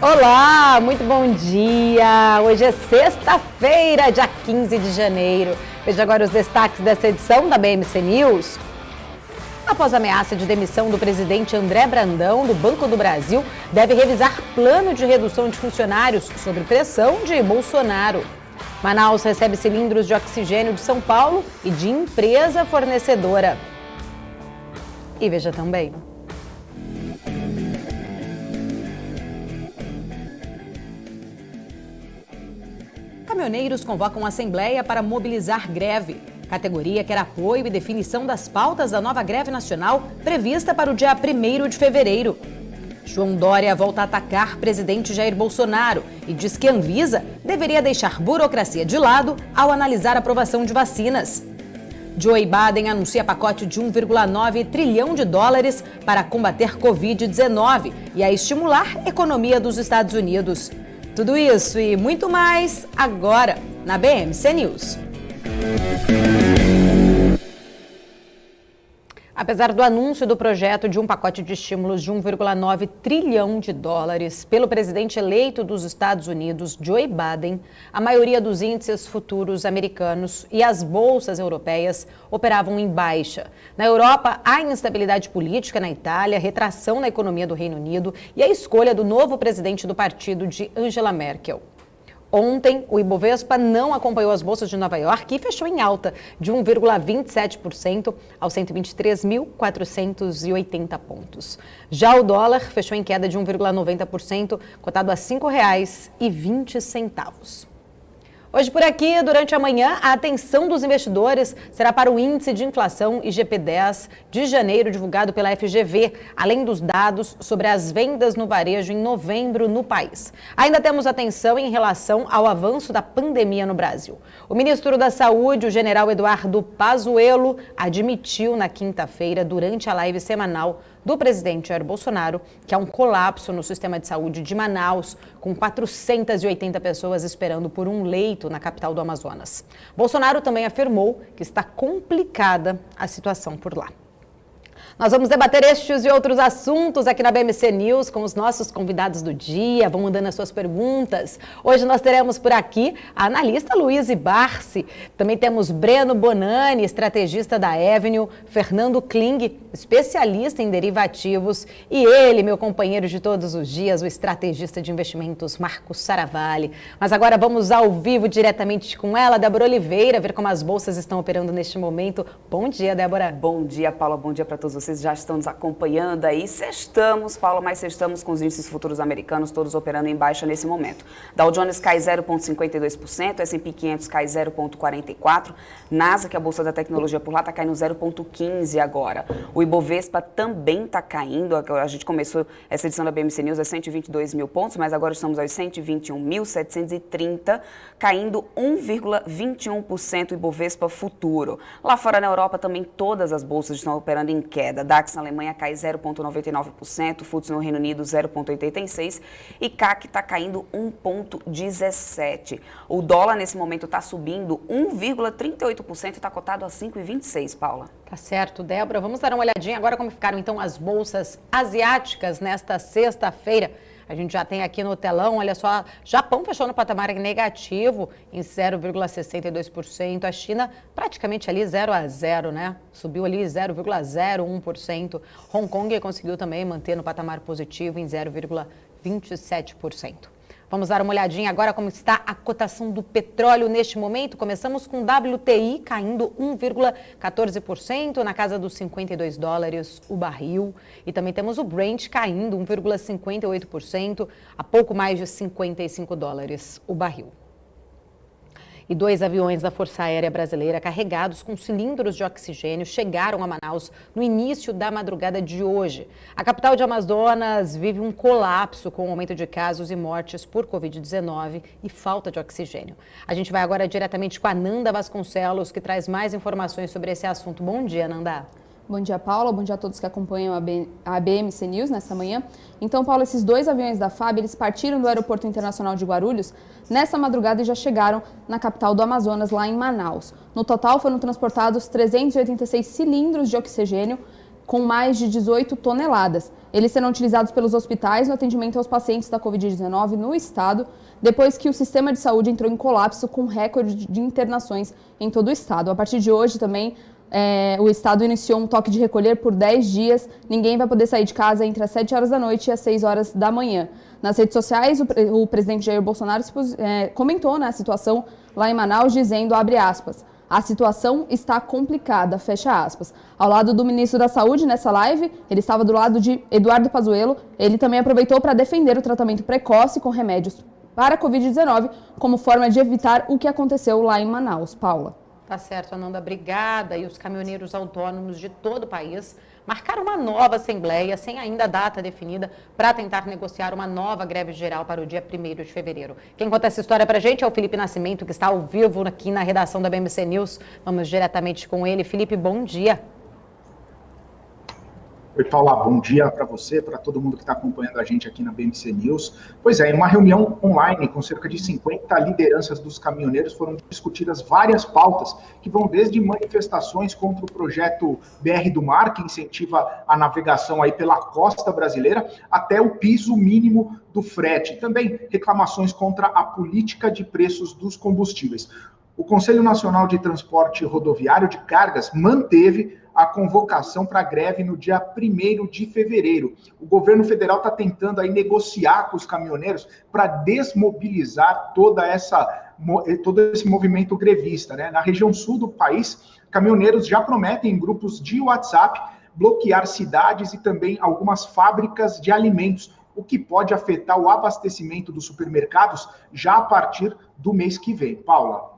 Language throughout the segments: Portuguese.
Olá, muito bom dia! Hoje é sexta-feira, dia 15 de janeiro. Veja agora os destaques dessa edição da BMC News. Após a ameaça de demissão do presidente André Brandão, do Banco do Brasil deve revisar plano de redução de funcionários sob pressão de Bolsonaro. Manaus recebe cilindros de oxigênio de São Paulo e de empresa fornecedora. E veja também. Caminhoneiros convocam assembleia para mobilizar greve. Categoria quer apoio e definição das pautas da nova greve nacional prevista para o dia 1º de fevereiro. João Dória volta a atacar presidente Jair Bolsonaro e diz que a Anvisa deveria deixar burocracia de lado ao analisar a aprovação de vacinas. Joe Biden anuncia pacote de 1,9 trilhão de dólares para combater Covid-19 e a estimular a economia dos Estados Unidos. Tudo isso e muito mais agora na BMC News. Apesar do anúncio do projeto de um pacote de estímulos de 1,9 trilhão de dólares pelo presidente eleito dos Estados Unidos, Joe Biden, a maioria dos índices futuros americanos e as bolsas europeias operavam em baixa. Na Europa, há instabilidade política na Itália, retração na economia do Reino Unido e a escolha do novo presidente do partido de Angela Merkel. Ontem, o Ibovespa não acompanhou as bolsas de Nova York e fechou em alta de 1,27% aos 123.480 pontos. Já o dólar fechou em queda de 1,90%, cotado a R$ 5,20. Hoje por aqui, durante a manhã, a atenção dos investidores será para o índice de inflação IGP-10 de janeiro, divulgado pela FGV, além dos dados sobre as vendas no varejo em novembro no país. Ainda temos atenção em relação ao avanço da pandemia no Brasil. O ministro da Saúde, o general Eduardo Pazuello, admitiu na quinta-feira, durante a live semanal do presidente Jair Bolsonaro, que há um colapso no sistema de saúde de Manaus, com 480 pessoas esperando por um leito na capital do Amazonas. Bolsonaro também afirmou que está complicada a situação por lá. Nós vamos debater estes e outros assuntos aqui na BMC News com os nossos convidados do dia. Vão mandando as suas perguntas. Hoje nós teremos por aqui a analista Luiz Barsi. Também temos Breno Bonani, estrategista da Avenue, Fernando Kling, especialista em derivativos, e ele, meu companheiro de todos os dias, o estrategista de investimentos Marcos Saravalli. Mas agora vamos ao vivo diretamente com ela, Débora Oliveira, ver como as bolsas estão operando neste momento. Bom dia, Débora. Bom dia, Paula. Bom dia para todos vocês. Já estão nos acompanhando aí. Sextamos, Paulo, mas sextamos com os índices futuros americanos todos operando em baixa nesse momento. Dow Jones cai 0,52%, S&P 500 cai 0,44%, Nasdaq, a bolsa da tecnologia por lá, está caindo 0,15% agora. O Ibovespa também está caindo. A gente começou essa edição da BMC News a 122 mil pontos, mas agora estamos aos 121.730, caindo 1,21% o Ibovespa futuro. Lá fora na Europa também todas as bolsas estão operando em queda. DAX na Alemanha cai 0,99%, FTSE no Reino Unido 0,86% e CAC está caindo 1,17%. O dólar nesse momento está subindo 1,38% e está cotado a 5,26, Paula. Tá certo, Débora. Vamos dar uma olhadinha agora como ficaram então as bolsas asiáticas nesta sexta-feira. A gente já tem aqui no telão, olha só, Japão fechou no patamar negativo em 0,62%, a China praticamente ali 0 a 0, né? Subiu ali 0,01%, Hong Kong conseguiu também manter no patamar positivo em 0,27%. Vamos dar uma olhadinha agora como está a cotação do petróleo neste momento. Começamos com WTI caindo 1,14% na casa dos $52 o barril. E também temos o Brent caindo 1,58% a pouco mais de $55 o barril. E 2 aviões da Força Aérea Brasileira carregados com cilindros de oxigênio chegaram a Manaus no início da madrugada de hoje. A capital de Amazonas vive um colapso com o aumento de casos e mortes por Covid-19 e falta de oxigênio. A gente vai agora diretamente com a Nanda Vasconcelos, que traz mais informações sobre esse assunto. Bom dia, Nanda. Bom dia, Paula. Bom dia a todos que acompanham a BMC News nesta manhã. Então, Paula, esses 2 aviões da FAB, eles partiram do Aeroporto Internacional de Guarulhos nessa madrugada e já chegaram na capital do Amazonas, lá em Manaus. No total, foram transportados 386 cilindros de oxigênio com mais de 18 toneladas. Eles serão utilizados pelos hospitais no atendimento aos pacientes da Covid-19 no estado, depois que o sistema de saúde entrou em colapso com recorde de internações em todo o estado. A partir de hoje também, o estado iniciou um toque de recolher por 10 dias. Ninguém vai poder sair de casa entre as 7 horas da noite e as 6 horas da manhã. Nas redes sociais, o presidente Jair Bolsonaro comentou a situação lá em Manaus, dizendo, abre aspas, a situação está complicada, fecha aspas. Ao lado do ministro da Saúde, nessa live, ele estava do lado de Eduardo Pazuello. Ele também aproveitou para defender o tratamento precoce com remédios para a Covid-19, como forma de evitar o que aconteceu lá em Manaus. Paula. Tá certo, Ananda, obrigada. E os caminhoneiros autônomos de todo o país marcaram uma nova assembleia, sem ainda data definida, para tentar negociar uma nova greve geral para o dia 1º de fevereiro. Quem conta essa história para a gente é o Felipe Nascimento, que está ao vivo aqui na redação da BMC News. Vamos diretamente com ele. Felipe, bom dia. Oi, Paula, bom dia para você, para todo mundo que está acompanhando a gente aqui na BMC News. Pois é, em uma reunião online com cerca de 50 lideranças dos caminhoneiros foram discutidas várias pautas que vão desde manifestações contra o projeto BR do Mar, que incentiva a navegação aí pela costa brasileira, até o piso mínimo do frete. Também reclamações contra a política de preços dos combustíveis. O Conselho Nacional de Transporte Rodoviário de Cargas manteve a convocação para a greve no dia 1º de fevereiro. O governo federal está tentando aí negociar com os caminhoneiros para desmobilizar todo esse movimento grevista, né? Na região sul do país, caminhoneiros já prometem em grupos de WhatsApp bloquear cidades e também algumas fábricas de alimentos, o que pode afetar o abastecimento dos supermercados já a partir do mês que vem. Paula.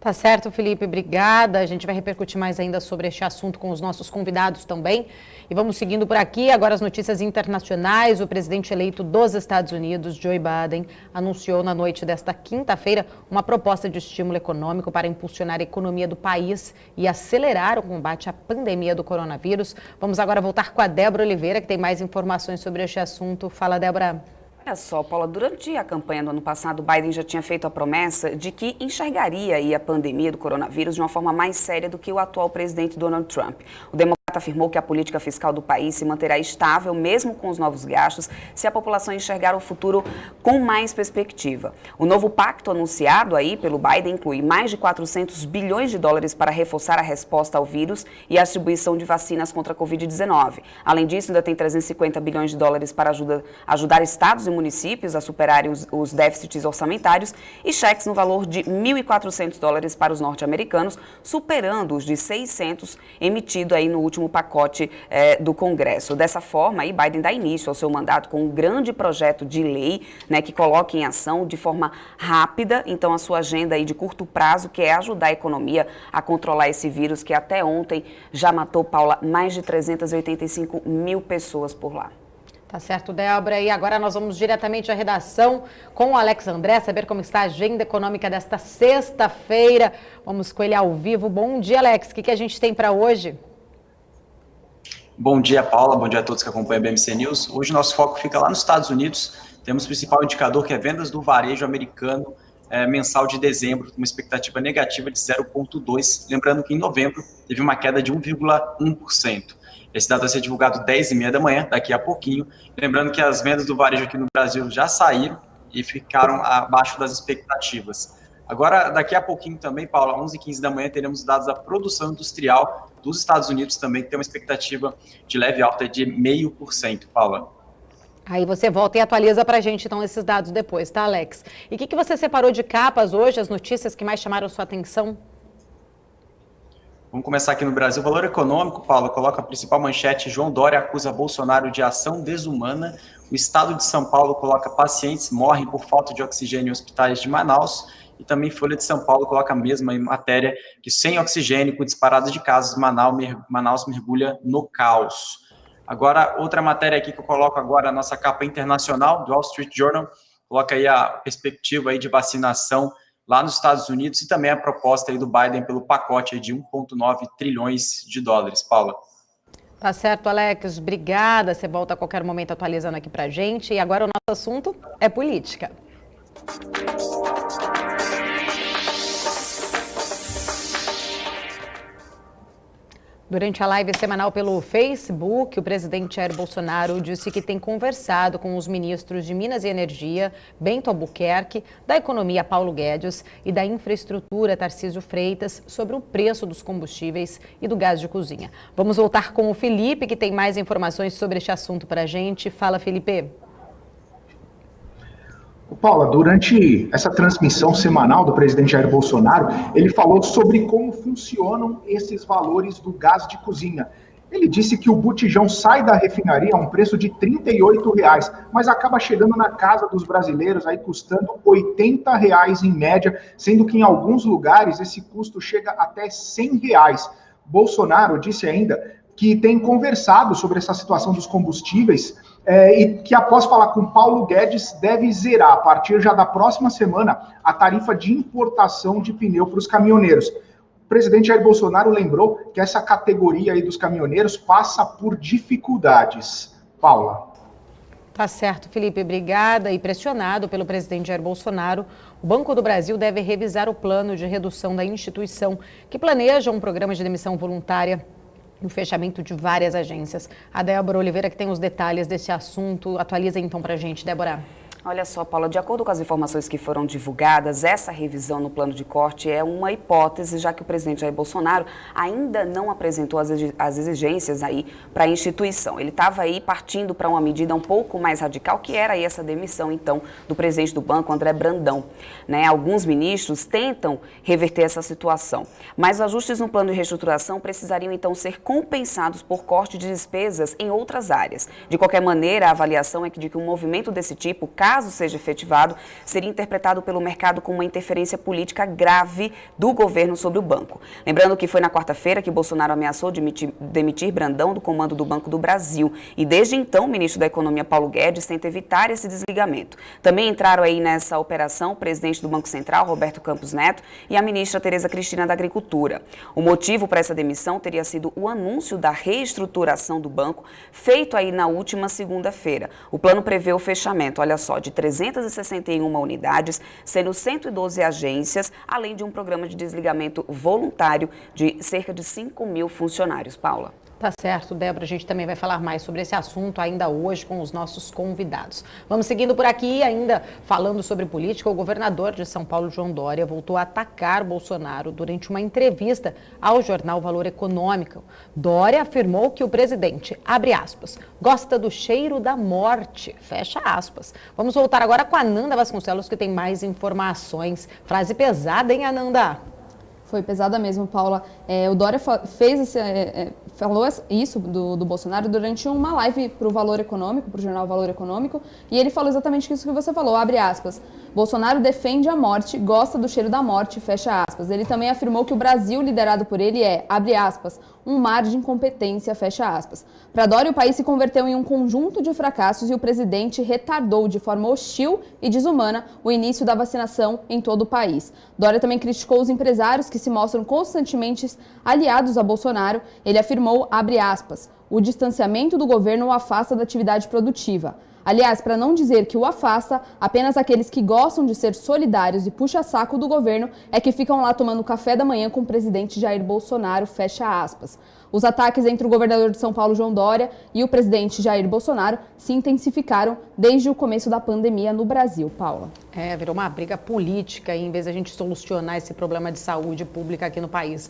Tá certo, Felipe, obrigada. A gente vai repercutir mais ainda sobre este assunto com os nossos convidados também. E vamos seguindo por aqui. Agora as notícias internacionais. O presidente eleito dos Estados Unidos, Joe Biden, anunciou na noite desta quinta-feira uma proposta de estímulo econômico para impulsionar a economia do país e acelerar o combate à pandemia do coronavírus. Vamos agora voltar com a Débora Oliveira, que tem mais informações sobre este assunto. Fala, Débora. Olha só, Paula, durante a campanha do ano passado, Biden já tinha feito a promessa de que enxergaria aí a pandemia do coronavírus de uma forma mais séria do que o atual presidente Donald Trump. O democrata afirmou que a política fiscal do país se manterá estável, mesmo com os novos gastos, se a população enxergar o futuro com mais perspectiva. O novo pacto anunciado aí pelo Biden inclui mais de 400 bilhões de dólares para reforçar a resposta ao vírus e a distribuição de vacinas contra a Covid-19. Além disso, ainda tem 350 bilhões de dólares para ajudar estados e municípios a superarem os déficits orçamentários e cheques no valor de 1.400 dólares para os norte-americanos, superando os de 600 emitido aí no último pacote do Congresso. Dessa forma, aí, Biden dá início ao seu mandato com um grande projeto de lei, né, que coloca em ação de forma rápida, então, a sua agenda aí de curto prazo, que é ajudar a economia a controlar esse vírus que até ontem já matou, Paula, mais de 385 mil pessoas por lá. Tá certo, Débora. E agora nós vamos diretamente à redação com o Alex André, saber como está a agenda econômica desta sexta-feira. Vamos com ele ao vivo. Bom dia, Alex. O que a gente tem para hoje? Bom dia, Paula. Bom dia a todos que acompanham a BMC News. Hoje nosso foco fica lá nos Estados Unidos. Temos o principal indicador, que é vendas do varejo americano mensal de dezembro, com uma expectativa negativa de 0,2%. Lembrando que em novembro teve uma queda de 1,1%. Esse dado vai ser divulgado 10h30 da manhã, daqui a pouquinho. Lembrando que as vendas do varejo aqui no Brasil já saíram e ficaram abaixo das expectativas. Agora, daqui a pouquinho também, Paula, 11h15 da manhã, teremos dados da produção industrial dos Estados Unidos também, que tem uma expectativa de leve alta de 0,5%, Paula. Aí você volta e atualiza para a gente, então, esses dados depois, tá, Alex? E o que você separou de capas hoje, as notícias que mais chamaram sua atenção? Vamos começar aqui no Brasil. O Valor Econômico, Paulo, coloca a principal manchete: João Dória acusa Bolsonaro de ação desumana. O Estado de São Paulo coloca: pacientes morrem por falta de oxigênio em hospitais de Manaus. E também Folha de São Paulo coloca a mesma matéria, que sem oxigênio, com disparada de casos, Manaus mergulha no caos. Agora, outra matéria aqui que eu coloco agora, a nossa capa internacional, do Wall Street Journal, coloca aí a perspectiva aí de vacinação lá nos Estados Unidos e também a proposta aí do Biden pelo pacote aí de 1,9 trilhões de dólares. Paula. Tá certo, Alex. Obrigada. Você volta a qualquer momento atualizando aqui pra gente. E agora o nosso assunto é política. Durante a live semanal pelo Facebook, o presidente Jair Bolsonaro disse que tem conversado com os ministros de Minas e Energia, Bento Albuquerque, da Economia, Paulo Guedes, e da Infraestrutura, Tarcísio Freitas, sobre o preço dos combustíveis e do gás de cozinha. Vamos voltar com o Felipe, que tem mais informações sobre este assunto para a gente. Fala, Felipe. Paula, durante essa transmissão semanal do presidente Jair Bolsonaro, ele falou sobre como funcionam esses valores do gás de cozinha. Ele disse que o botijão sai da refinaria a um preço de R$ 38, mas acaba chegando na casa dos brasileiros, aí custando R$ 80 em média, sendo que em alguns lugares esse custo chega até R$ 100. Bolsonaro disse ainda que tem conversado sobre essa situação dos combustíveis e que, após falar com Paulo Guedes, deve zerar, a partir já da próxima semana, a tarifa de importação de pneu para os caminhoneiros. O presidente Jair Bolsonaro lembrou que essa categoria aí dos caminhoneiros passa por dificuldades. Paula. Tá certo, Felipe, obrigada. E pressionado pelo presidente Jair Bolsonaro, o Banco do Brasil deve revisar o plano de redução da instituição, que planeja um programa de demissão voluntária e o fechamento de várias agências. A Débora Oliveira, que tem os detalhes desse assunto, atualiza então para a gente, Débora. Olha só, Paula, de acordo com as informações que foram divulgadas, essa revisão no plano de corte é uma hipótese, já que o presidente Jair Bolsonaro ainda não apresentou as exigências aí para a instituição. Ele estava aí partindo para uma medida um pouco mais radical, que era aí essa demissão, então, do presidente do banco, André Brandão. Alguns ministros tentam reverter essa situação, mas os ajustes no plano de reestruturação precisariam, então, ser compensados por corte de despesas em outras áreas. De qualquer maneira, a avaliação é de que um movimento desse tipo, caso seja efetivado, seria interpretado pelo mercado como uma interferência política grave do governo sobre o banco. Lembrando que foi na quarta-feira que Bolsonaro ameaçou demitir Brandão do comando do Banco do Brasil. E desde então, o ministro da Economia, Paulo Guedes, tenta evitar esse desligamento. Também entraram aí nessa operação o presidente do Banco Central, Roberto Campos Neto, e a ministra Tereza Cristina da Agricultura. O motivo para essa demissão teria sido o anúncio da reestruturação do banco, feito aí na última segunda-feira. O plano prevê o fechamento, olha só, de 361 unidades, sendo 112 agências, além de um programa de desligamento voluntário de cerca de 5.000 funcionários. Paula. Tá certo, Débora, a gente também vai falar mais sobre esse assunto ainda hoje com os nossos convidados. Vamos seguindo por aqui, ainda falando sobre política, o governador de São Paulo, João Dória, voltou a atacar Bolsonaro durante uma entrevista ao jornal Valor Econômico. Dória afirmou que o presidente, abre aspas, gosta do cheiro da morte, fecha aspas. Vamos voltar agora com a Ananda Vasconcelos, que tem mais informações. Frase pesada, hein, Ananda? Foi pesada mesmo, Paula. O Dória falou isso do Bolsonaro durante uma live para o Valor Econômico, para o jornal Valor Econômico, e ele falou exatamente isso que você falou, abre aspas. Bolsonaro defende a morte, gosta do cheiro da morte, fecha aspas. Ele também afirmou que o Brasil, liderado por ele, abre aspas, um mar de incompetência, fecha aspas. Para Dória, o país se converteu em um conjunto de fracassos e o presidente retardou de forma hostil e desumana o início da vacinação em todo o país. Dória também criticou os empresários que se mostram constantemente aliados a Bolsonaro. Ele afirmou, abre aspas, o distanciamento do governo o afasta da atividade produtiva. Aliás, para não dizer que o afasta, apenas aqueles que gostam de ser solidários e puxa-saco do governo é que ficam lá tomando café da manhã com o presidente Jair Bolsonaro, fecha aspas. Os ataques entre o governador de São Paulo, João Dória, e o presidente Jair Bolsonaro se intensificaram desde o começo da pandemia no Brasil, Paula. Virou uma briga política em vez de a gente solucionar esse problema de saúde pública aqui no país.